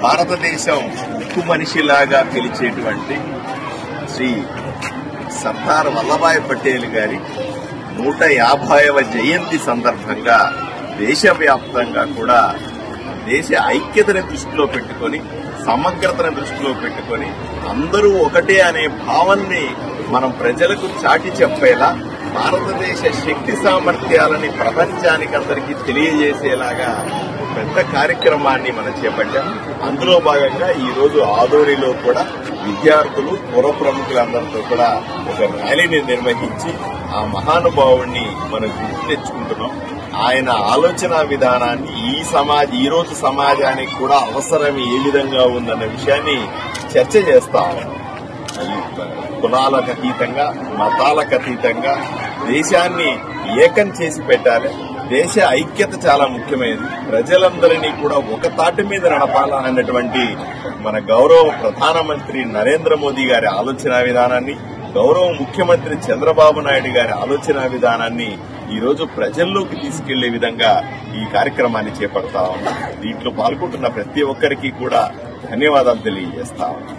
భారతదేశం ఉక్కు మనిషిలాగా పిలిచేటువంటి శ్రీ సర్దార్ వల్లభాయ్ పటేల్ గారి 150వ జయంతి సందర్భంగా దేశవ్యాప్తంగా కూడా దేశ ఐక్యతని దృష్టిలో పెట్టుకొని సమగ్రతను దృష్టిలో పెట్టుకొని అందరూ ఒకటే అనే భావాన్ని మనం ప్రజలకు చాటి చెప్పేలా భారతదేశ శక్తి సామర్థ్యాలని ప్రపంచానికి అందరికీ తెలియజేసేలాగా పెద్ద కార్యక్రమాన్ని మనం చేపట్టాం. అందులో భాగంగా ఈ రోజు ఆదోనిలో కూడా విద్యార్థులు పుర ప్రముఖులందరితో కూడా ఒక ర్యాలీని నిర్వహించి ఆ మహానుభావుణ్ణి మనం గుర్తు తెచ్చుకుంటున్నాం. ఆయన ఆలోచన విధానాన్ని ఈ రోజు సమాజానికి కూడా అవసరం ఏ విధంగా ఉందన్న విషయాన్ని చర్చ చేస్తాం. కులాలకు అతీతంగా మతాలకు అతీతంగా దేశాన్ని ఏకం చేసి పెట్టాలి. దేశ ఐక్యత చాలా ముఖ్యమైనది. ప్రజలందరినీ కూడా ఒక తాటి మీద నడపాలన్నటువంటి మన గౌరవ ప్రధానమంత్రి నరేంద్ర మోదీ గారి ఆలోచన విధానాన్ని, గౌరవ ముఖ్యమంత్రి చంద్రబాబు నాయుడు గారి ఆలోచన విధానాన్ని ఈ రోజు ప్రజల్లోకి తీసుకెళ్లే విధంగా ఈ కార్యక్రమాన్ని చేపడతా ఉన్నాం. దీంట్లో పాల్గొంటున్న ప్రతి ఒక్కరికి కూడా ధన్యవాదాలు తెలియజేస్తా ఉన్నాం.